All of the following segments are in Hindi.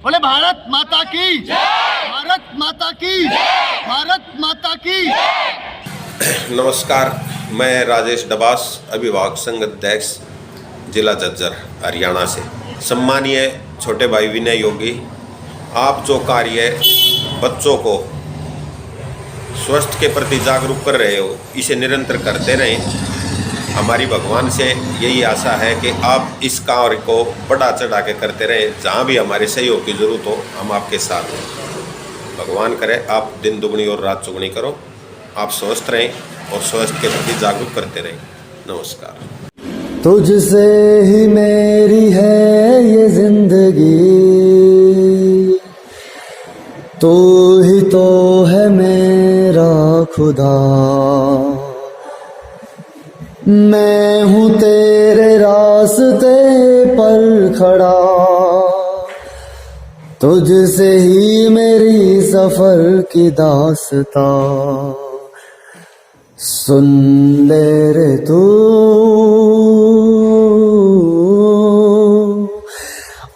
बोले भारत माता की, भारत माता की, भारत माता की। नमस्कार, मैं राजेश डबास, अभिभावक संघ अध्यक्ष, जिला झज्जर, हरियाणा से। सम्मानीय छोटे भाई विनय योगी, आप जो कार्य बच्चों को स्वास्थ्य के प्रति जागरूक कर रहे हो, इसे निरंतर करते रहें। हमारी भगवान से यही आशा है कि आप इस कार्य को बढ़ा चढ़ा के करते रहें। जहाँ भी हमारे सहयोग की जरूरत हो, हम आपके साथ हैं। भगवान करे आप दिन दुगनी और रात चौगुनी करो, आप स्वस्थ रहें और स्वास्थ्य के प्रति जागरूक करते रहें। नमस्कार। तुझसे ही मेरी है ये जिंदगी, तू ही तो है मेरा खुदा। मैं हूँ तेरे रास्ते पर खड़ा, तुझसे ही मेरी सफर की दास्तां सुन ले रे तू।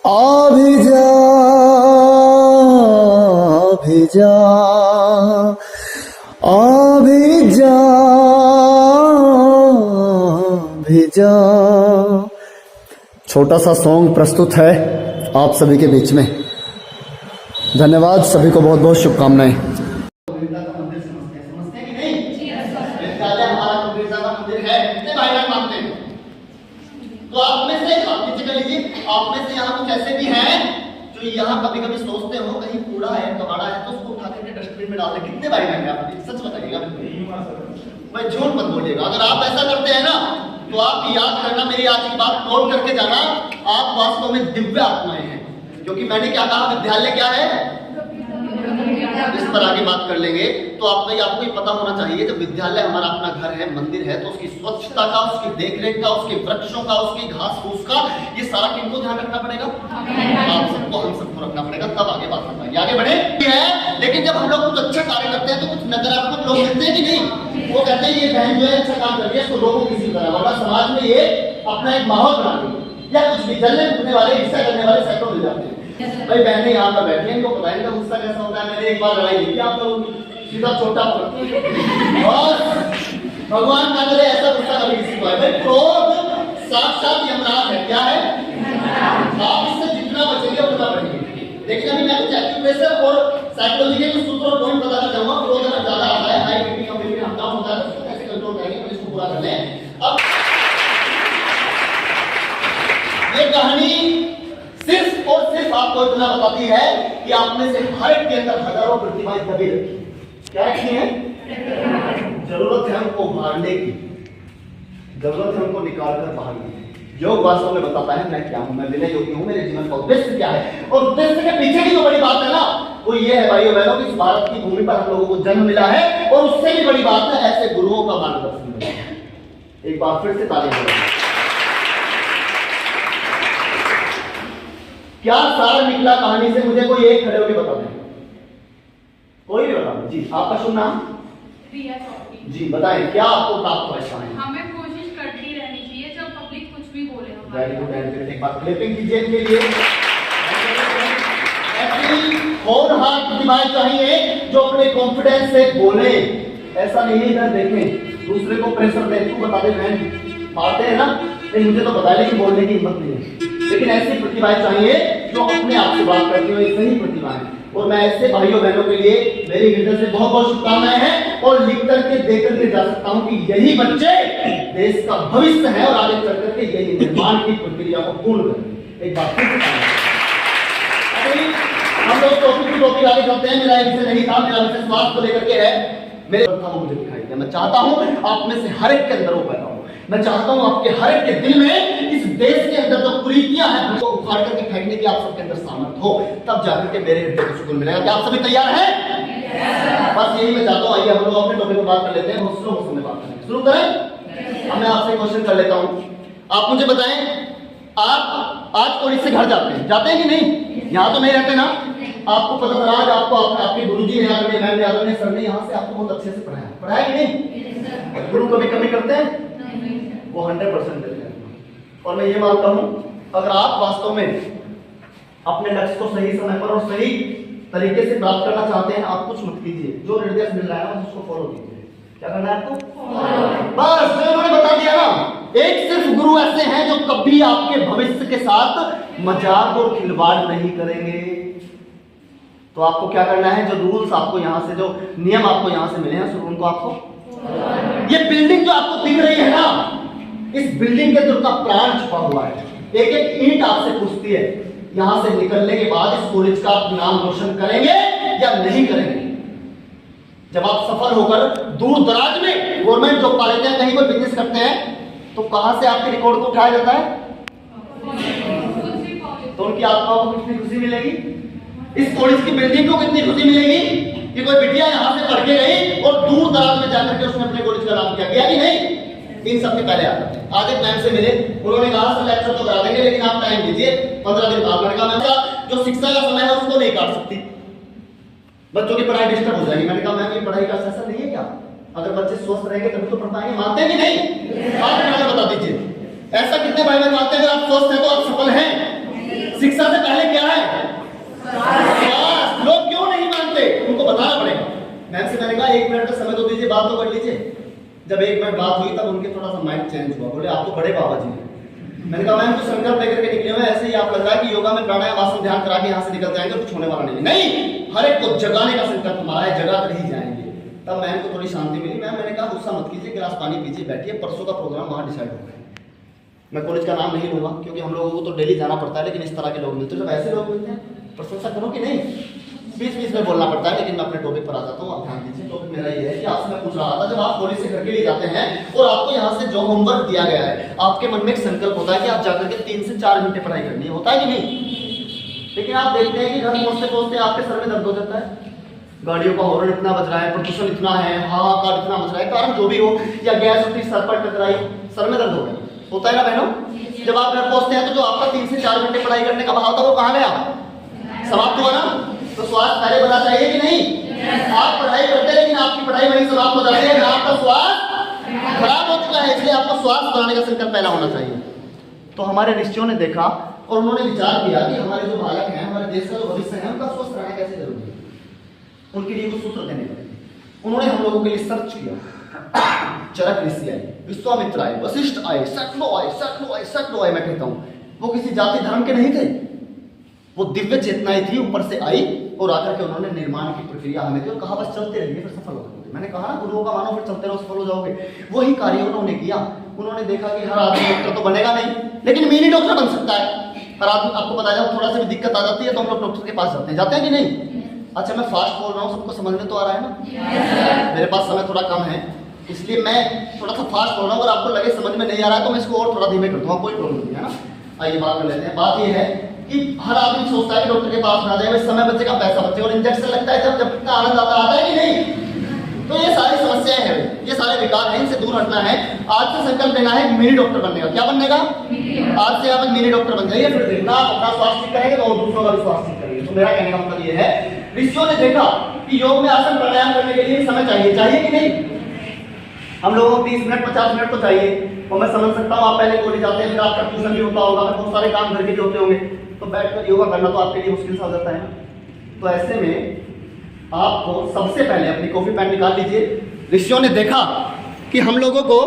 आ भी जा, भी जा, आ भी जा, भी जा। छोटा सा सॉन्ग प्रस्तुत है आप सभी के बीच में। धन्यवाद, सभी को बहुत बहुत शुभकामनाएं। तो आप में से आप में से यहाँ कुछ ऐसे भी हैं जो यहाँ कभी कभी सोचते हो कहीं कूड़ा है कबाड़ा है तो उसको उठा करके डस्टबिन में डाल दे। कितने भाई बहन आप सच बताइएगा, भाई झूठ मत बोलिएगा। अगर आप ऐसा करते हैं ना तो आप याद करना, मेरी आज की बात नोट करके जाना, आप वास्तव में दिव्य आत्माएं हैं। क्योंकि मैंने क्या कहा, विद्यालय क्या है, इस पर आगे बात कर लेंगे। तो आपको ये पता होना चाहिए, जब विद्यालय हमारा अपना घर है, मंदिर है, तो उसकी स्वच्छता का, उसकी देखरेख का, उसके वृक्षों का, उसकी घास फूस का, ये सारा किनको ध्यान रखना पड़ेगा, आप सबको, हम सबको रखना पड़ेगा, तब आगे बात कर पाएंगे। आगे बढ़े है। लेकिन जब हम लोग कुछ अच्छा कार्य करते हैं तो कुछ नकारात्मक लोग कहते हैं कि नहीं, वो कहते हैं ये बहन जो है अच्छा काम कर रही है, इसको रोको किसी तरह, वरना समाज में ये अपना एक माहौल बना देगी। या कुछ भी जलने फूकने वाले, हिस्सा करने वाले सैकड़ों मिल जाते हैं। भाई बहनें यहाँ पर बैठी हैं, इनको पता है इनका गुस्सा कैसा होता है। मैंने एक बार लड़ाई देखी आप लोगों की, सीधा छोटा और भगवान ना करे ऐसा गुस्सा कभी किसी को है। भाई क्रोध साक्षात यमराज है। क्या है? आप इससे जितना बचेंगे उतना बढ़ेंगे। लेकिन अभी मैं कुछ एक्यूप्रेशर और साइकोलॉजी के कुछ सूत्र और पॉइंट बताना चाहूंगा। क्रोध अगर ज्यादा आता है, हाई बीपी का बीपी हम डाउन होता है, तो कैसे कंट्रोल करेंगे, तो इसको पूरा कर लें। अब ये कहानी सिर्फ और सिर्फ आपको इतना बताती है कि आप में से हर एक के अंदर हजारों प्रतिभाएं दबी रखी। क्या रखी है? जरूरत है हमको उभारने की, जरूरत है हमको निकाल कर बाहर की। योग वास्तव में बताता है मैं क्या हूं, मैं विनय योगी हूं, मेरे जीवन का उद्देश्य क्या है। और उद्देश्य के पीछे की जो बड़ी बात है ना, वो ये है भाइयों बहनों कि इस भारत की भूमि पर हम लोगों को जन्म मिला है, और उससे भी बड़ी बात है ऐसे गुरुओं का मार्गदर्शन मिला है। एक बार फिर से ताली बजाएं। क्या सार निकला कहानी से, मुझे कोई एक खड़े होकर बता दें, कोई भी बता दें। जी, आपका शुभ नाम? रिया चौधरी। जी, बताएं क्या आपको प्राप्त हुआ इस कहानी? हमें कोशिश करती रहनी चाहिए जब पब्लिक कुछ भी बोले। Very good, very good. एक बार क्लैपिंग कीजिए इनके लिए। ऐसी होनहार प्रतिभाएं चाहिए जो अपने कॉन्फिडेंस से बोले। ऐसा नहीं है इधर देखें दूसरे को प्रेशर दे, तू बता दे, बहन मारते हैं ना, नहीं मुझे तो बता, लेकिन बोलने की हिम्मत नहीं है। लेकिन ऐसी प्रतिभाएं चाहिए जो अपने आप से बात करती हो, ये सही प्रतिभाएं। और मैं ऐसे भाइयों बहनों के लिए मेरी हृदय से बहुत बहुत शुभकामनाएं हैं, और लिख करके दे करके जा सकता हूं कि यही बच्चे देश का भविष्य है, और आगे चल करके यही निर्माण की प्रक्रिया को पूर्ण करेंगे। एक बात फिर हम लोग टॉपिक आगे चलते हैं। मेरा विषय नहीं था, मेरा विषय स्वास्थ्य को लेकर के है। मेरे मुझे दिखाई दिया, मैं चाहता हूं आप में से हर एक के अंदर वो पैदा हो। मैं चाहता हूं आपके हर एक के दिल में, इस देश के अंदर जो कुरीतियां हैं उनको उखाड़ करके फेंकने की आप सबके अंदर सामर्थ्य हो, तब जाकर के मेरे हृदय को सुकून मिलेगा। क्या आप सभी तैयार हैं? बस यही मैं चाहता हूं। आइए हम लोग अपने टॉपिक पर बात कर लेते हैं, स्लो मोशन में बात करेंगे। शुरू करें? अब मैं आपसे क्वेश्चन कर लेता हूं, आप मुझे बताएं, आप आज कॉलेज से घर जाते हैं कि नहीं? यहाँ तो नहीं रहते ना। आपको पता चला आज आपको आपके गुरुजी ने, मैम ने, आदरणीय सर ने यहाँ से आपको बहुत अच्छे से पढ़ाया कि नहीं? गुरु कभी कमी करते हैं? वो 100% देते हैं। और मैं ये मानता हूं अगर आप वास्तव में अपने लक्ष्य को सही समय पर और सही तरीके से प्राप्त करना चाहते हैं, आप कुछ मत कीजिए, जो निर्देश मिल रहा है ना उसको फॉलो कीजिए। क्या करना है आपको? बस जो उन्होंने बता दिया ना। एक सिर्फ गुरु ऐसे हैं जो कभी आपके भविष्य के साथ मजाक और खिलवाड़ नहीं करेंगे। तो आपको क्या करना है, जो रूल्स आपको यहाँ से, जो नियम आपको यहाँ से मिले हैं, उनको आपको, ये बिल्डिंग जो आपको दिख रही है ना, इस बिल्डिंग के अंदर का प्राण छुपा हुआ है। एक एक ईंट आपसे पूछती है, यहां से निकलने के बाद इस कॉलेज का आप नाम रोशन करेंगे या नहीं करेंगे। जब आप सफल होकर दूर दराज में गवर्नमेंट जॉब पा लेते हैं, कहीं कोई बिजनेस करते हैं, तो कहां से आपके रिकॉर्ड को उठाया जाता है? तो उनकी आत्मा को कितनी खुशी मिलेगी, इस कॉलेज की बिल्डिंग को कितनी खुशी मिलेगी कि कोई बिटिया यहां से पढ़ के गई और दूर दराज में जाकर के उसने अपने कॉलेज का नाम किया, कि नहीं? इन सबके पहले आ जाते हैं। आज एक मैम से मिले, उन्होंने कहा सर लेक्चर तो करा देंगे लेकिन आप टाइम दीजिए 15 दिन बाद। मैंने कहा मैम जो शिक्षा का समय है उसको नहीं काट सकती, बच्चों की पढ़ाई डिस्टर्ब हो जाएगी। मैंने कहा मैम ये पढ़ाई का सेशन नहीं है क्या? अगर बच्चे स्वस्थ रहेंगे तभी तो पढ़ पाएंगे। मानते हैं कि नहीं? आप मुझे बता दीजिए, ऐसा कितने भाई बहन मानते हैं अगर आप स्वस्थ हैं तो आप सफल हैं? शिक्षा से पहले क्या है? लोग क्यों नहीं मानते? उनको बताना पड़ेगा। मैम से मैंने कहा 1 मिनट का समय तो दीजिए, बात तो कर लीजिए। जब 1 मिनट बात हुई तब उनके थोड़ा सा माइंड चेंज हुआ, बोले आप तो बड़े बाबा जी हैं। मैंने कहा मैम तो संकल्प लेकर के निकले हुए, ऐसे ही आप लग रहा है कि योगा में प्राणायाम आसन ध्यान करा के यहाँ से निकल जाएंगे, कुछ होने वाला नहीं। नहीं, हर एक को जगाने का संकल्प हमारा है, जगा कर ही जाएंगे। तब मैम को थोड़ी शांति मिली। मैम मैंने कहा गुस्सा मत कीजिए, गिलास पानी पीजिए, बैठिए, परसों का प्रोग्राम वहाँ डिसाइड हो गया। मैं कॉलेज का नाम नहीं लूंगा क्योंकि हम लोगों को तो डेली जाना पड़ता है, लेकिन इस तरह के लोग मिलते हैं, जब ऐसे लोग मिलते हैं प्रशंसा करो कि नहीं। बीच में बोलना पड़ता है, लेकिन मैं अपने टॉपिक पर आ जाता हूँ, आप ध्यान दीजिए। टॉपिक मेरा ये है कि आपसे मैं पूछ रहा था, जब आप कॉलेज से घर के लिए जाते हैं और आपको यहाँ से जो होमवर्क दिया गया है, आपके मन में एक संकल्प होता है कि आप जाकर के 3 से 4 घंटे पढ़ाई करनी है, होता है कि नहीं? लेकिन आप देखते हैं कि घर पहुंचते पहुंचते आपके सर में दर्द हो जाता है, गाड़ियों का हॉर्न इतना बज रहा है, प्रदूषण इतना है, हाहाकार इतना मच रहा है, कारण जो भी हो, या गैस उठी, सर पर टकराई, सर में दर्द हो गया, होता है ना बहनों? जब आप घर पहुंचते हैं तो जो आपका 3 से 4 घंटे पढ़ाई करने का भाव था वो कहाँ गया? समाप्त हुआ ना? तो स्वास्थ्य पहले बना चाहिए कि नहीं? आप पढ़ाई करते हैं लेकिन आपकी पढ़ाई वहीं समाप्त हो जाती है, आपका स्वास्थ्य खराब हो चुका है, इसलिए आपको स्वास्थ्य बनाने का संकल्प पहला होना चाहिए। तो हमारे ऋषियों ने देखा और उन्होंने विचार किया कि हमारे जो बालक हैं, हमारे देश का जो भविष्य है, उनका स्वस्थ रहना कैसे जरूरी है, उनके लिए कुछ सूत्र देने पड़े। उन्होंने हम लोगों के लिए सर्च किया। चरक ऋषि आए, विश्वामित्र आए, वशिष्ठ आए, सैकड़ों आए, मैं कहता हूँ वो किसी जाति धर्म के नहीं थे, वो दिव्य चेतनाएं थी, ऊपर से आई और आकर के उन्होंने निर्माण की प्रक्रिया हमें दी और कहा बस चलते रहिए फिर सफल हो जाओगे। मैंने कहा ना गुरुओं का मानो फिर चलते रहो सफल हो जाओगे। वही कार्य उन्होंने किया। उन्होंने देखा कि हर आदमी डॉक्टर तो बनेगा नहीं, लेकिन मिनी डॉक्टर बन सकता है। हर आदमी, आपको पता है थोड़ा सा भी दिक्कत आ जाती है तो हम लोग डॉक्टर के पास जाते हैं कि नहीं? अच्छा मैं फास्ट बोल रहा हूँ, सबको समझ में तो आ रहा है ना? मेरे पास समय थोड़ा कम है इसलिए मैं थोड़ा सा फास्ट बोल रहा हूँ। अगर आपको लगे समझ में नहीं आ रहा है तो मैं इसको और थोड़ा धीमे कर दूंगा, कोई प्रॉब्लम नहीं है ना। आइए बात कर लेते हैं। बात यह है कि हर आदमी सोचता है कि डॉक्टर के पास ना जाए, समय बचेगा, पैसा बचेगा, और इंजेक्शन लगता है जब कितना आनंद आता है कि नहीं? तो ये सारी समस्याएं हैं, ये सारे विकार हैं, इनसे दूर हटना है। आज से संकल्प लेना है मिनी डॉक्टर बनने का। क्या बनने का? आज से आप मिनी डॉक्टर बन जाइए, फिर देखना आप अपना स्वास्थ्य ठीक करेंगे तो दूसरों का भी स्वास्थ्य ठीक करेंगे। तो मेरा कहने का मतलब ये है, ऋषियों ने देखा कि योग में आसन प्राणायाम करने के लिए समय चाहिए कि नहीं? हम लोगों को 30 मिनट 50 मिनट तो चाहिए। और मैं समझ सकता हूँ आप पहले कॉलेज जाते हैं, फिर आपका ट्यूशन भी होता होगा, बहुत सारे काम घर के भी होते होंगे, तो बैठकर योगा करना तो आपके लिए मुश्किल सा हो जाता है ना। तो ऐसे में आपको सबसे पहले अपनी कॉफी पेन निकाल लीजिए। ऋषियों ने देखा कि हम लोगों को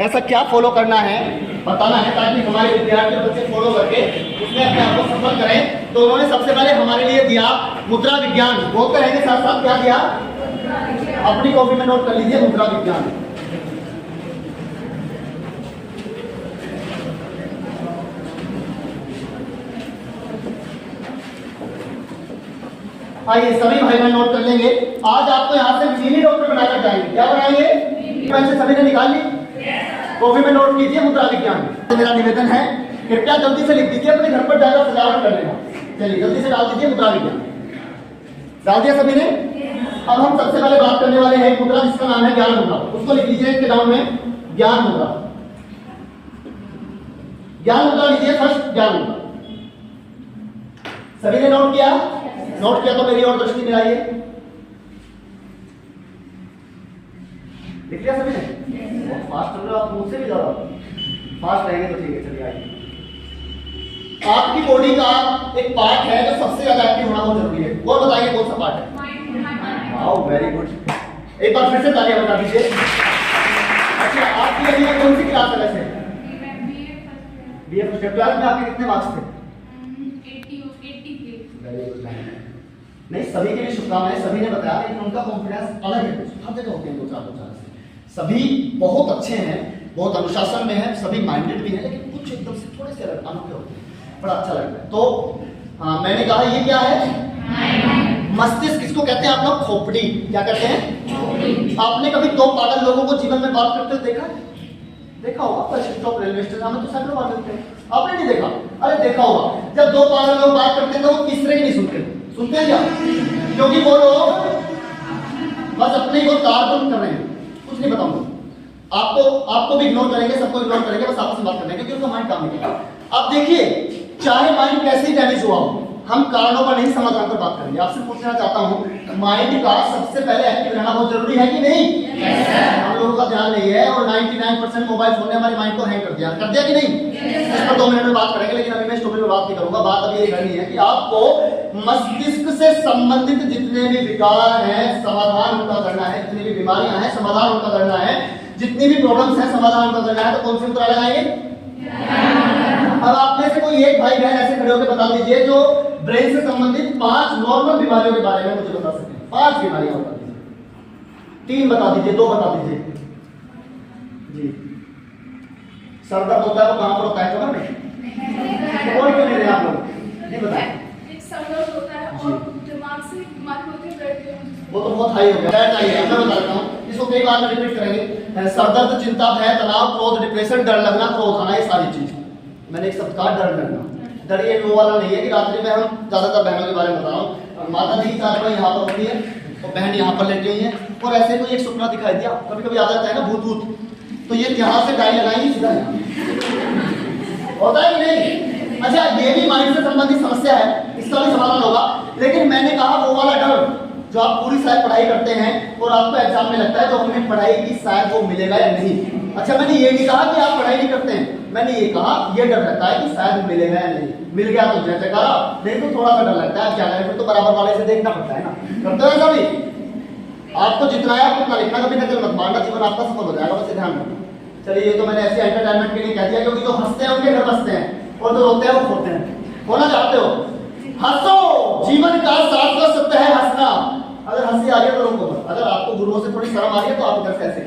ऐसा क्या फॉलो करना है, बताना है, ताकि हमारे विद्यार्थी बच्चे फॉलो करके उसमें अपने आप को सफल करें। तो उन्होंने सबसे पहले हमारे लिए दिया मुद्रा विज्ञान। बोलते रहेंगे साथ साथ, क्या दिया? अपनी कॉपी में नोट कर लीजिए, मुद्रा विज्ञान। आइए सभी भाई बहन नोट कर लेंगे। आज आपको यहाँ से मिनी डॉक्टर बनाकर जाएंगे। क्या बनाएंगे? पैसे सभी ने निकाल ली, कॉपी में नोट कीजिए मुद्रा विज्ञान। तो मेरा निवेदन है, कृपया जल्दी से लिख दीजिए, अपने घर पर जाकर सजावट कर लेना। चलिए जल्दी से डाल दीजिए मुद्रा विज्ञान। डाल दिया सभी ने? अब हम सबसे पहले बात करने वाले हैं मुद्रा, जिसका नाम है ज्ञान मुद्रा। उसको लिख लीजिए इसके डाउन में, ज्ञान मुद्रा। ज्ञान मुद्रा लीजिए, फर्स्ट ज्ञान मुद्रा। सभी ने नोट किया? नोट किया तो मेरी और दृष्टि मिलाइए। लिख लिया सभी ने? फास्ट चल रहे हो आप, मुझसे भी ज्यादा फास्ट रहेंगे तो ठीक है। चलिए आइए, आपकी बॉडी का एक पार्ट है जो सबसे ज्यादा एक्टिव होना बहुत जरूरी है, और बताइए कौन सा पार्ट है? वाओ वेरी गुड, एक बार फिर से तालियां बता दीजिए। अच्छा आपकी अभी कौन सी क्लास है वैसे? BA first year. क्लास में आपके कितने मार्क्स थे? 80 थे। Very good. नहीं सभी के लिए शुभकामनाएं, सभी ने बताया, लेकिन उनका कॉन्फिडेंस अलग है, हर जगह होते हैं दो चार से। सभी बहुत अच्छे हैं, बहुत अनुशासन में हैं, सभी माइंडेड भी हैं, लेकिन कुछ एकदम से थोड़े से अलग अनोखे होते हैं, बड़ा अच्छा लगता है। तो हाँ मैंने कहा ये क्या है? मस्तिष्क, किसको कहते हैं आप लोग? खोपड़ी। क्या कहते हैं? आपने कभी दो पागल लोगों को जीवन में बात करते हुए देखा? देखा होगा, बस स्टॉप रेलवे स्टेशन में तो सैकड़ों बार मिलते हैं, आपने नहीं देखा? अरे देखा होगा, जब दो पागल लोग बात करते हैं तो वो तीसरे की नहीं सुनते हैं क्या? क्योंकि वो लोग बस अपने को तारतुम कर रहे हैं, कुछ नहीं बताऊंगा आपको भी इग्नोर करेंगे, सबको इग्नोर करेंगे, बस आपस में बात करेंगे, क्योंकि उनका माइंड काम नहीं करेगा। अब देखिए, चाहे माइंड कैसे डैमेज हुआ हो, हम कारणों पर नहीं समाधान पर बात करेंगे। आपसे पूछना चाहता हूं, माइंड का सबसे पहले एक्टिव रहना बहुत जरूरी है कि नहीं? हम लोगों का ध्यान नहीं है, और 99% मोबाइल फोन ने हमारे माइंड को हैंग कर दिया कि नहीं? इस पर 2 मिनट में बात करेंगे, लेकिन अभी मैं इस टॉपिक में बात नहीं करूंगा। बात अभी ये करनी है कि आपको मस्तिष्क से संबंधित जितने भी विकार हैं समाधान उनका करना है, जितनी भी बीमारियां हैं समाधान उनका करना है, जितनी भी प्रॉब्लम्स हैं समाधान उनका करना है। तो कौन सी मुद्रा लगाएंगे? अब आप में से कोई एक भाई बहन ऐसे खड़े होकर बता दीजिए जो ब्रेन से संबंधित 5 नॉर्मल बीमारियों के बारे में मुझे बता सके। 5 बीमारियां बता दीजिए, 3 बता दीजिए, 2 बता दीजिए जी। सर दर्द होता है वो कहां पर होता है? कमर में? और क्यों नहीं रहे आप लोग? जी बताएं। एक सर दर्द होता है और दिमाग से दिमाग होते हैं बैठते हैं। वो तो बहुत हाई हो गया, बैठ आइए, मैं बता देता हूं इसको कई बार में रिपीट करेंगे। सर दर्द, चिंता, भय, तनाव, क्रोध, डिप्रेशन, डर लगना, क्रोध आना, ये सारी चीज मैंने एक शब्द कहा, डर लगना। डर ये वो वाला नहीं है कि रात्रि में हम ज्यादातर बहनों के बारे में बता रहा हूँ, माता जी की चादर यहाँ पर होती है और बहन यहाँ पर लेटी हुई है, और ऐसे कोई एक सपना दिखाई दिया, कभी कभी आ जाता है ना भूत भूत, तो ये यहाँ से डाई लगाएंगे सीधा होता है कि नहीं? अच्छा ये भी माइंड से संबंधित समस्या है, इसका भी समाधान होगा। लेकिन मैंने कहा वो वाला डर जो आप पूरी शायद पढ़ाई करते हैं और आपको एग्जाम में लगता है जो हमने पढ़ाई की शायद वो मिलेगा या नहीं। अच्छा मैंने ये नहीं कहा कि आप पढ़ाई नहीं करते हैं, मैंने ये कहा ये डर रहता है कि शायद मिलेगा या नहीं, मिल गया तो जय जयकार, नहीं तो थोड़ा सा डर लगता है। क्या करें, फिर तो बराबर वाले से देखना पड़ता है ना, करते हो ऐसा भी? आपको जितना है आप उतना लिखना, कभी नकल मत मारना, जीवन आपका सफल हो जाएगा, बस ध्यान रखना। चलिए ये तो मैंने ऐसे एंटरटेनमेंट के लिए कह दिया, क्योंकि जो हंसते हैं उनके घर बसते हैं और जो रोते हैं वो खोते हैं। होना चाहते हो हंसो, जीवन का शाश्वत सत्य है हंसना। अगर हंसी आ रही है तो रोको मत, अगर आपको गुरुओं से थोड़ी शर्म आ रही है तो आप इधर से ऐसे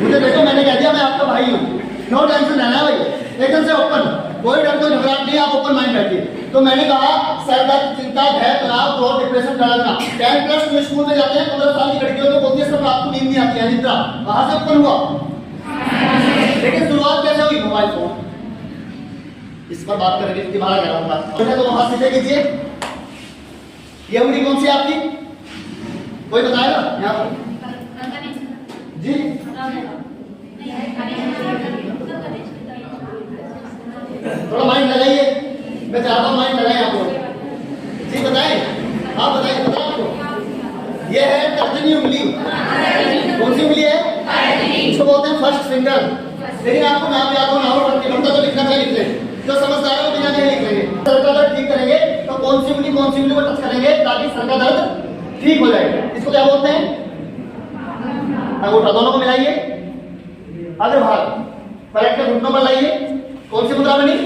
मुझे देखो, मैंने कह दिया मैं आपका भाई हूँ, नो टेंशन रहना है भाई, एकदम से ओपन, कोई डर कोई घबराहट नहीं, आप ओपन माइंड बैठिए। तो मैंने कहा सर दर्द, चिंता, भय, तनाव, क्रोध, डिप्रेशन, डर लगना। 10+ में स्कूल में जाते हैं, 15 साल की लड़कियों को बोलती है सर आपको नींद नहीं आती है, निद्रा वहां से ओपन हुआ। लेकिन शुरुआत कैसे हुई? Mobile phone. इस पर बात करेंगे क्योंकि बाहर गया था, तो वहां सीधे कीजिए। ये उंगली कौन सी आपकी? कोई बताएगा यहाँ पर? जी थोड़ा माइंड लगाइए, मैं चाहता हूँ माइंड लगाए आप लोग। जी बताएं, आप बताइए, बताएं आपको। ये है तर्जनी उंगली। कौन सी उंगली है? इसको बोलते हैं फर्स्ट फिंगर। लेकिन आपको नाम याद हो ना हो, बनता तो लिखना चाहिए, लिख लें। जो समझदार है वो बिना कहे लिख लेंगे। सर का दर्द ठीक करेंगे तो कौन सी उंगली को टच करेंगे ताकि सर का दर्द ठीक हो जाए। इसको क्या बोलते हैं? अंगूठा दोनों को मिलाइए, आगे भाग पलट के घुटनों पर लाइए। कौन सी मुद्रा बनी?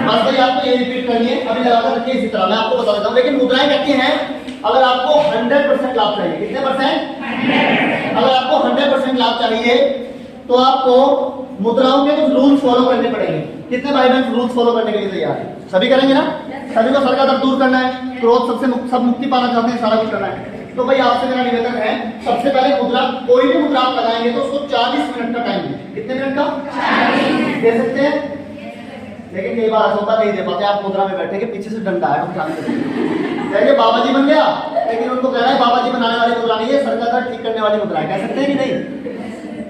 बस भाई आपको ये रिपीट करनी है, अभी लगाकर रखिए इसी तरह। मैं आपको बता देता हूँ, लेकिन मुद्राएं कहती हैं अगर आपको 100% लाभ चाहिए, कितने परसेंट? अगर आपको 100% लाभ चाहिए तो आपको मुद्राओं के कुछ रूल्स फॉलो करने पड़ेंगे। कितने भाई बहन रूल्स फॉलो करने के लिए तैयार है? सभी करेंगे ना? सभी को सर का दर्द दूर करना है, क्रोध सब मुक्ति पाना चाहते हैं, सारा कुछ करना है। तो भाई आपसे मेरा निवेदन है, सबसे पहले मुद्रा, कोई भी मुद्रा आप लगाएंगे तो उसको 40 मिनट का टाइम दें। कितने मिनट का? 40 दे सकते हैं। लेकिन कई बार ऐसा नहीं दे पाते, आप मुद्रा में बैठे के पीछे से डंडा है कहेंगे बाबा जी बन गया, लेकिन उनको कहना है बाबा जी बनाने वाली मुद्रा नहीं है, सर का दर्द ठीक करने वाली मुद्रा है। कह सकते हैं कि नहीं?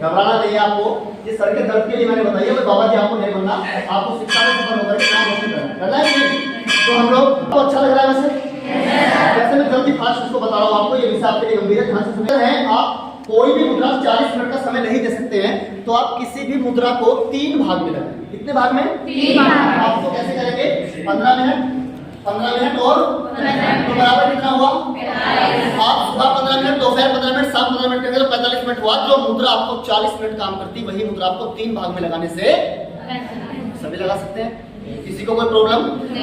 घबराना नहीं है आपको, ये सर के दर्द के लिए मैंने बताइए, बाबा जी आपको नहीं बनना, आपको शिक्षा में सफल होकर नाम रोशन करना है कि नहीं? तो हम लोग को अच्छा लग रहा है वैसे? वैसे मैं जल्दी फास्ट उसको बता रहा हूँ आपको, ये विषय आपके लिए गंभीर है, ध्यान से सुनिए। आप कोई भी मुद्रा 40 मिनट का समय नहीं दे सकते हैं तो तो आप किसी भी मुद्रा को 3 भाग में लगाएंगे। कितने भाग में? 3 भाग। आपको कैसे करेंगे? 15 मिनट और तो बराबर कितना हुआ? आप सुबह 15 मिनट, दोपहर 15 मिनट, शाम 15 मिनट करेंगे तो 45 मिनट हुआ। जो मुद्रा आपको 40 मिनट काम करती, वही मुद्रा आपको 3 भाग में लगाने से सभी लगा सकते हैं, किसी को कोई प्रॉब्लम?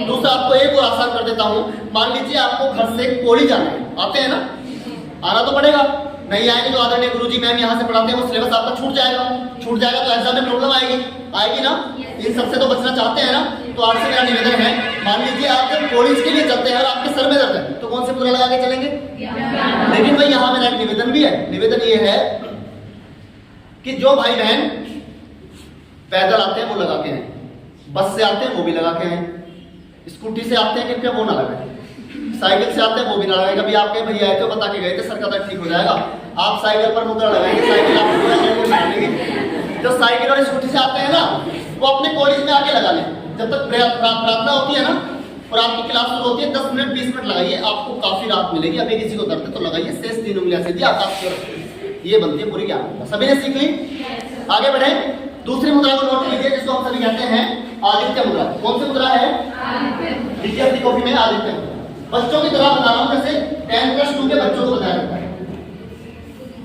दूसरा आपको एक और आसान कर देता हूँ। मान लीजिए आपको घर से कोड़ी जाना है, आते हैं ना? आना तो पड़ेगा, नहीं आएंगे तो आदरणीय गुरुजी मैम यहाँ से पढ़ाते हैं, वो सिलेबस आपका छूट जाएगा तो एग्जाम में प्रॉब्लम आएगी ना? इन सबसे तो बचना चाहते हैं ना? तो आपसे मेरा निवेदन है, मान लीजिए आप जब कॉलेज के लिए चलते हैं और आपके सर में दर्द है तो कौन से मुद्रा लगा के चलेंगे? लेकिन भाई यहाँ मेरा एक निवेदन भी है। निवेदन ये है कि जो भाई बहन पैदल आते हैं वो लगा के हैं, बस से आते हैं वो भी लगा के हैं, स्कूटी से आते हैं कृपया वो ना लगाए, साइकिल से आते हैं वो भी ना लगाए। कभी आपके भैया आए तो बता के गए थे सर का दर्द ठीक हो जाएगा, आप साइकिल पर मुद्रा लगाएंगे, साइकिल आप जो साइकिल और स्कूटी से आते हैं ना वो अपने कॉलेज में आके लगा लें। जब तक प्रार्थना होती है ना और आपकी क्लास शुरू होती है 10 मिनट 20 मिनट लगाइए, आपको काफी राहत मिलेगी। अभी किसी को दर्द है तो लगाइए, शेष 3 उंगलियां सीधी आकाश की ओर, ये बनती है पूरी ज्ञान। सभी ने सीख ली? आगे बढ़े। दूसरी मुद्रा को नोट कीजिए जिसको हम सभी कहते हैं आदित्य मुद्रा। कौन सी मुद्रा है? द्वितीय की कॉपी में आदित्य मुद्रा। बच्चों की तरह बता रहा हूं, जैसे 10+2 के बच्चों को बताया जाता है।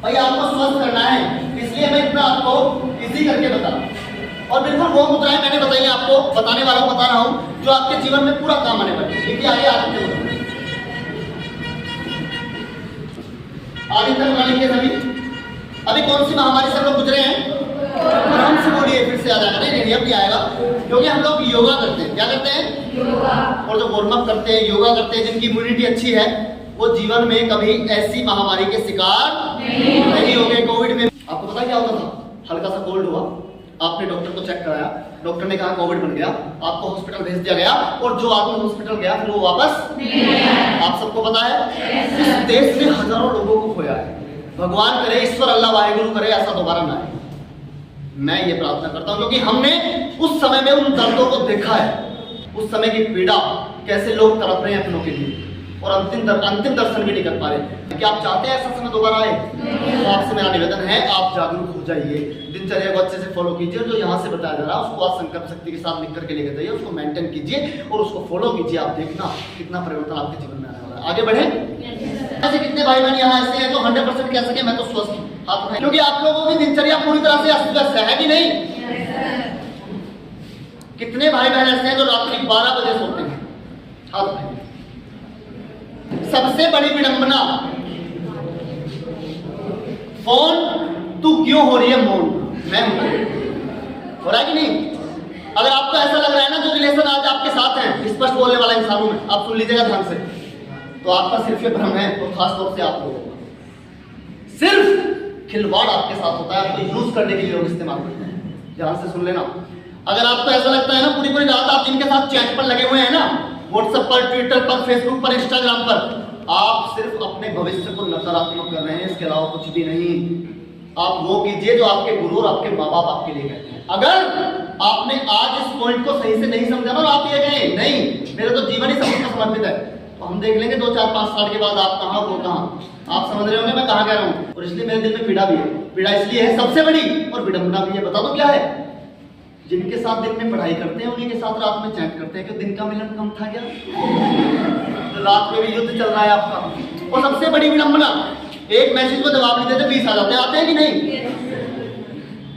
भाई आपको स्वस्थ करना है इसलिए मैं इतना आपको इजी करके बता रहा हूं, और बिल्कुल वो मुद्राएं मैंने बताई आपको, बताने वाला हूं, बता रहा हूं जो आपके जीवन में पूरा काम आने वाली है। देखिए आगे आदित्य मुद्रा, आदित्य मुद्रा लिखिए सभी। अभी कौन सी महामारी से हम लोग गुजरे हैं? आराम से बोलिए, फिर से आ जाएगा। नहीं अब नहीं आएगा, क्योंकि हम लोग योगा करते हैं। क्या करते हैं? योगा। और जो वार्म अप करते हैं, योगा करते हैं, जिनकी इम्यूनिटी अच्छी है वो जीवन में कभी ऐसी महामारी के शिकार नहीं होंगे। कोविड में आपको पता क्या होता था? हल्का सा कोल्ड हुआ, आपने डॉक्टर को चेक कराया, डॉक्टर ने कहा कोविड बन गया, आपको हॉस्पिटल भेज दिया गया, और जो आदमी हॉस्पिटल गया फिर वो वापस नहीं आया। आप सबको पता है इस देश में हजारों लोगों को खोया है। भगवान करे, ईश्वर अल्लाह वाहिगुरु करे ऐसा दोबारा ना आए, मैं ये प्रार्थना करता हूं, क्योंकि हमने उस समय में उन दर्दों को देखा है, उस समय की पीड़ा, कैसे लोग तड़प रहे हैं अपनों के लिए और अंतिम दर्शन भी नहीं कर पा रहे। क्या आप चाहते हैं ऐसा समय दोबारा आए? तो आपसे मेरा निवेदन है आप जागरूक हो जाइए, दिनचर्या को अच्छे से फॉलो कीजिए। जो यहाँ से बताया जा रहा है उसको आप संकल्प शक्ति के साथ लिख करके लेकर जाइए, उसको मेंटेन कीजिए और उसको फॉलो कीजिए। आप देखना कितना परिवर्तन आपके जीवन में आने वाला है। आगे बढ़े। ऐसे कितने भाई बहन यहाँ ऐसे हैं तो 100% कह सके मैं तो स्वस्थ हूँ? हाथ उठाएं, क्योंकि आप लोगों की दिनचर्या पूरी तरह से अस्त है कि नहीं? कितने भाई बहन ऐसे हैं जो रात्रि 12 बजे सोते हैं? हाथ उठाएं। सबसे बड़ी विडंबना, फोन तू क्यों हो रही है मौन? मैं हो रहा है कि नहीं? अगर आपको ऐसा लग रहा है ना जो रिलेशन आज आपके साथ है स्पष्ट बोलने वाला इंसानों में, आप सुन लीजिएगा ध्यान से, तो आपका सिर्फ ये भ्रम है, और खास तौर से आप लोगों का सिर्फ खिलवाड़ आपके साथ होता है, आपको यूज करने के लिए लोग इस्तेमाल करते हैं। ध्यान से सुन लेना। अगर आपको ऐसा लगता है ना पूरी पूरी रात आप जिनके साथ चैट पर लगे हुए हैं ना, व्हाट्सएप पर, ट्विटर पर, फेसबुक पर, इंस्टाग्राम पर, आप सिर्फ अपने भविष्य को नकारात्मक कर रहे हैं, इसके अलावा कुछ भी नहीं। आप वो कीजिए जो आपके गुरु और आपके माँ बाप आपके लिए कहते हैं। अगर आपने आज इस पॉइंट को सही से नहीं समझा ना, आप ये कहें नहीं मेरा तो जीवन ही सबको समर्पित है, तो हम देख लेंगे 2 4 5 साल के बाद आप कहाँ वो कहाँ। आप समझ रहे होंगे मैं कहाँ कह रहा हूँ। और इसलिए मेरे दिल में पीड़ा भी है। पीड़ा इसलिए है सबसे बड़ी, और विडंबना भी है। बता दो क्या है? जिनके साथ दिन में पढ़ाई करते हैं उन्हीं के साथ रात में चैट करते हैं। कि दिन का मिलन कम था क्या? तो रात में भी युद्ध चल रहा है आपका। और सबसे बड़ी विडंबना, एक मैसेज को जवाब नहीं देते 20 आ जाते हैं। आते हैं कि नहीं?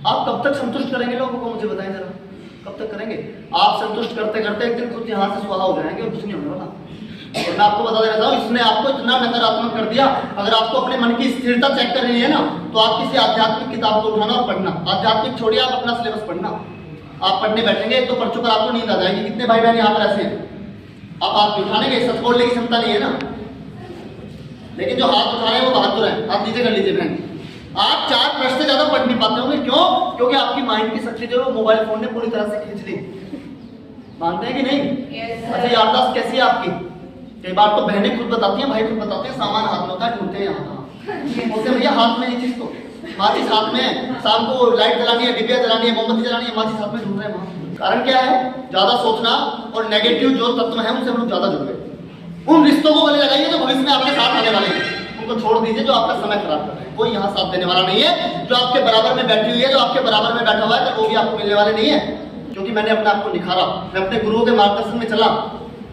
आप कब तक संतुष्ट करेंगे लोगों को? मुझे बताएं जरा, कब तक करेंगे? आप संतुष्ट करते करते एक दिन खुद यहाँ से स्वाहा हो जाएंगे और कुछ नहीं होने वाला। और मैं आपको बता देना चाहूँ, इसने आपको इतना नकारात्मक कर दिया। अगर आपको अपने मन की स्थिरता चेक करनी है ना, तो आप किसी आध्यात्मिक किताब को उठाना और पढ़ना। आध्यात्मिक छोड़िए, आप अपना सिलेबस पढ़ना। आप पढ़ने बैठेंगे एक तो पढ़ चुकर आपको नींद आ जाएगी। कितने भाई बहन यहाँ पर ऐसे हैं? आप हाथ उठाने के सच बोलने की क्षमता नहीं है ना, लेकिन जो हाथ उठा रहे हैं वो बहादुर है। हाथ नीचे कर लीजिए बहन। आप 4 पृष्ठ से ज्यादा पढ़ नहीं पाते होंगे। क्यों? क्योंकि आपकी माइंड की शक्ति जो है मोबाइल फोन ने पूरी तरह से खींच ली। मानते हैं कि नहीं? अच्छा याददाश्त कैसी है आपकी? कई बार तो बहनें खुद बताती हैं, भाई खुद बताते हैं, सामान हाथ में होता है, ढूंढते हैं यहाँ बोलते भैया हाथ में ये चीज तो माचिस हाथ में है, शाम को लाइट जलानी है, डिबिया जलानी है, मोमबत्ती जलानी है, माचिस हाथ में ढूंढ रहे हैं वहां। कारण क्या है? ज्यादा सोचना और नेगेटिव जो तत्व है उनसे हम लोग ज्यादा जुड़ गए। उन रिश्तों को गले लगाइए जो भविष्य में आपके साथ आने वाले हैं। इनको छोड़ दीजिए जो आपका समय खराब कर रहे हैं। कोई यहाँ साथ देने वाला नहीं है। जो आपके बराबर में बैठी हुई है, जो आपके बराबर में बैठा हुआ है, तो वो भी आपको मिलने वाले नहीं है। क्योंकि मैंने अपने आप को निखारा, मैं अपने गुरुओं के मार्गदर्शन में चला,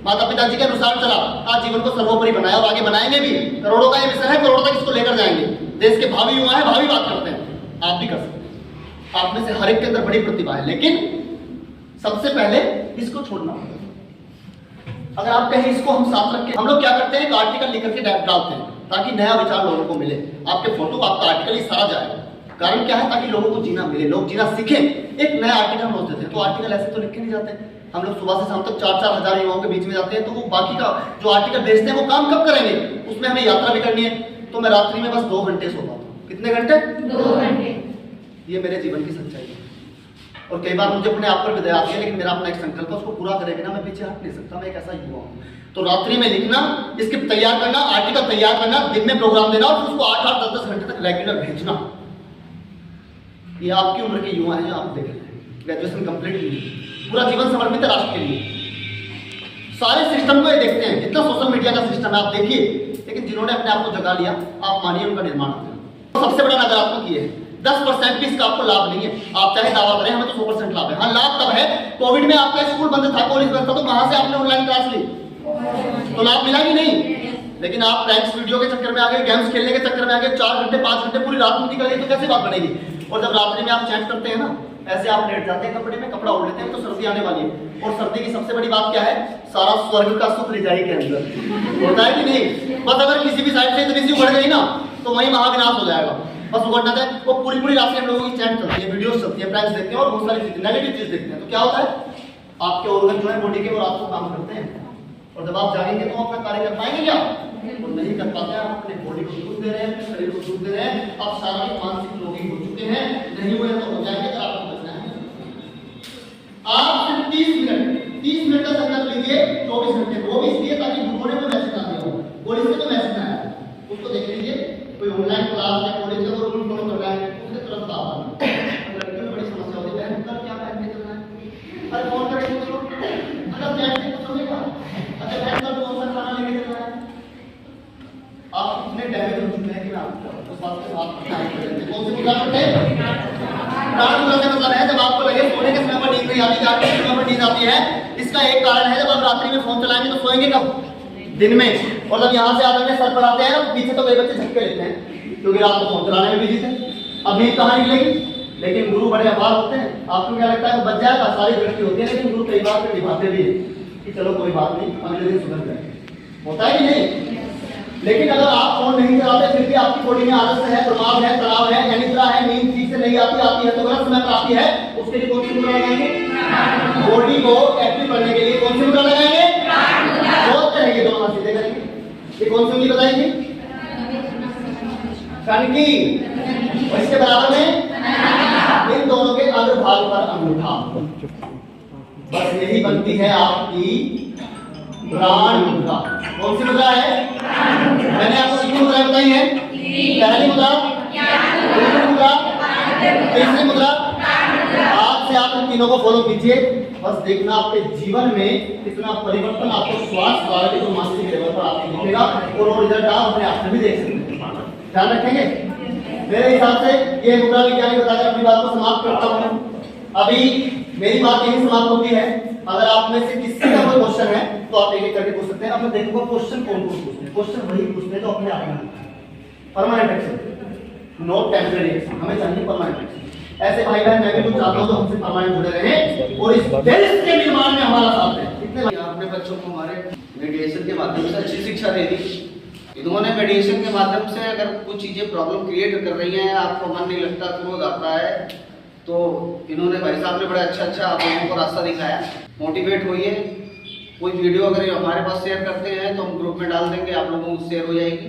माता पिता जी के अनुसार चला, आज जीवन को सर्वोपरि बनाया और आगे बनाएंगे भी। करोड़ों का ये मिशन है, करोड़ों तक इसको लेकर जाएंगे। देश के भावी युवा है, भावी बात करते हैं, आप भी कर सकते हैं। आप में से हर एक के अंदर बड़ी प्रतिभा है, लेकिन सबसे पहले इसको छोड़ना होगा। अगर आप कहें इसको हम साथ रख के, हम लोग क्या करते हैं, एक आर्टिकल लिख करके डालते हैं ताकि नया विचार लोगों को मिले। आपके फोटो, आपका आर्टिकल ही सारा जाए। कारण क्या है, ताकि लोगों को जीना मिले, लोग जीना सीखें। एक नया आर्टिकल हम रोज देते हैं, तो आर्टिकल ऐसे तो लिख के नहीं जाते। हम लोग सुबह से शाम तक 4-4 हजार युवाओं के बीच में जाते हैं, तो वो बाकी का जो आर्टिकल भेजते हैं वो काम कब करेंगे? उसमें हमें यात्रा भी करनी है। तो मैं रात्रि में बस 2 घंटे सोता हूँ। कितने घंटे? 2 घंटे। ये मेरे जीवन की सच्चाई है। और कई बार मुझे अपने आप पर विदया आती है, लेकिन मेरा अपना एक संकल्प है, उसको पूरा करे बिना मैं पीछे हट नहीं सकता। मैं एक ऐसा युवा हूँ। तो रात्रि में लिखना, स्क्रिप्ट तैयार करना, आर्टिकल तैयार करना, दिन में प्रोग्राम देना और उसको 8-8, 10-10 घंटे तक रेगुलर भेजना। ये आपकी उम्र के युवा हैं जो आप देख रहे हैं, ग्रेजुएशन कंप्लीट की, पूरा जीवन समर्पित है राष्ट्र के लिए। सारे सिस्टम को ये देखते हैं, जितना सोशल मीडिया का सिस्टम है आप देखिए, लेकिन जिन्होंने अपने आप को जगा लिया, आप मानिए उनका निर्माण हो गया। सबसे बड़ा नकारात्मक ये है, 10% भी इसका आपको लाभ नहीं है। आप चाहे दावा करें हमें तो 100% लाभ है। हाँ, लाभ तब है, कोविड में आपका स्कूल बंद था, कॉलेज बंद था, तो वहां से आपने ऑनलाइन क्लास ली, तो लाभ मिला कि नहीं? लेकिन आप प्रैंक्स वीडियो के चक्कर में आ गए, गेम्स खेलने के चक्कर में आ गए, 4 घंटे 5 घंटे पूरी रात में निकल गई, तो कैसे बात बनेगी? और जब रात्रि में आप चैट करते हैं ना, ऐसे आप लेट जाते हैं कपड़े में, कपड़ा ओढ़ लेते हैं, तो सर्दी आने वाली है। और सर्दी की सबसे बड़ी बात क्या है, सारा स्वर्ग का सुख रजाई के अंदर होता है कि नहीं? बस अगर किसी भी साइड से इतनी सी उगड़ गई ना, तो वही महाविनाश हो जाएगा। बस उगड़ना था, वो पूरी रात से हम लोगों की चैट चलती है, वीडियोस चलती है, प्रैंक्स देखते हैं और बहुत सारी चीजें, नेगेटिव चीज देखते हैं। तो क्या होता है, आपके ऑर्गन जो है बॉडी के, वो रात को काम करते हैं, और जब आप जागेंगे तो अपना कार्य कर पाएंगे क्या? वो नहीं कर पाते हैं। आप अपने बॉडी को दूध दे रहे हैं, अपने शरीर को दूध दे रहे हैं, आप शारीरिक मानसिक रोगी हो चुके हैं। नहीं हुए तो हो जाएंगे, तो आपको बचना है। आप सिर्फ 30 मिनट का संकल्प लीजिए, 24 घंटे, वो भी इसलिए ताकि गुरुओं ने कोई मैसेज ना दिया हो, कॉलेज से तो मैसेज ना आया, उसको देख लीजिए। कोई ऑनलाइन क्लास है, कॉलेज का रूल फॉलो कर रहा है, उससे तुरंत आप लड़कियों में बड़ी समस्या होती है, बहन कल क्या पहन के चलना है, अरे फोन करेंगे तो अगर चैट से कुछ होगा, अच्छा बहन कल कौन सा खाना लेके चलना है। आप इतने डैमेज हो चुके हैं कि आप उस बात से बात करना है। कौन से मुद्दा पर है? प्राण मुद्दा से मतलब है जब आपको लगे सोने के समय पर नींद नहीं आती, जागने के समय पर नींद आती है। इसका एक कारण है, जब आप रात्रि में फोन चलाएंगे तो सोएंगे कब? दिन में। और जब यहाँ से आते हैं सर पर आते हैं ना, पीछे तो कई बच्चे झटके लेते हैं क्योंकि रात को फोन चलाने में बिजी थे। अब नींद कहाँ निकलेगी? लेकिन गुरु बड़े अपार होते हैं। आपको क्या लगता है वो बच जाएगा? सारी दृष्टि होती है, लेकिन गुरु कई बार से निभाते भी है कि चलो कोई बात नहीं, अगले दिन सुधर जाए। होता है कि नहीं? लेकिन अगर आप फोन नहीं चलाते, फिर भी आपकी बॉडी में आलस्य है, प्रभाव है, तनाव है, अनिद्रा है, नींद ठीक से नहीं आती है तो गलत समय पर आती है, उसके लिए कौन सी मुद्रा लगाएंगे? बॉडी को एक्टिव करने के लिए कौन सी मुद्रा लगाएंगे? बहुत रहेंगे, दोनों सीधे करेंगे। ये कौन सी उंगली बताएंगे? कनकी। और इसके बराबर में इन दोनों के अग्रभाग पर अंगूठा। बस यही बनती है आपकी प्राण मुद्रा। कौन सी मुद्रा है? मैंने आपको कितनी मुद्राएं बताई हैं? पहली मुद्रा, दूसरी मुद्रा, तीसरी मुद्रा। आज से आप इन तीनों को फॉलो कीजिए, बस देखना आपके जीवन में कितना परिवर्तन आपको स्वास्थ्य, शारीरिक और मानसिक लेवल पर आपको दिखेगा, और वो रिजल्ट आप अपने आप में भी देख सकते हैं। ध्यान रखेंगे। मेरे हिसाब से ये मुद्रा विज्ञानी बताकर अपनी बात को समाप्त करता हूँ। अभी मेरी बात यही समाप्त होती है। अगर आप में से किसी का कोई क्वेश्चन है तो आप एक एक करके पूछ सकते हैं। अब मैं देखूंगा क्वेश्चन कौन पूछते हैं। क्वेश्चन वही पूछते हैं जो अपने आप में permanent action, not temporary action. हमें चाहिए परमानेंट एक्शन। ऐसे भाई बहन मैं भी कुछ चाहता हूँ जो हमसे परमानेंट जुड़े रहे और इस देश के निर्माण में हमारा साथ है। कितने अपने बच्चों को हमारे मेडिएशन के माध्यम से अच्छी शिक्षा दे दी। इन्होंने मेडिएशन के माध्यम से अगर कुछ चीज़ें प्रॉब्लम क्रिएट कर रही हैं, आपको मन नहीं लगता, क्रोध आता है, तो इन्होंने भाई साहब ने बड़ा अच्छा आप लोगों को रास्ता दिखाया। मोटिवेट होइए। कोई वीडियो अगर हमारे पास शेयर करते हैं तो हम ग्रुप में डाल देंगे, आप लोगों को शेयर हो जाएगी।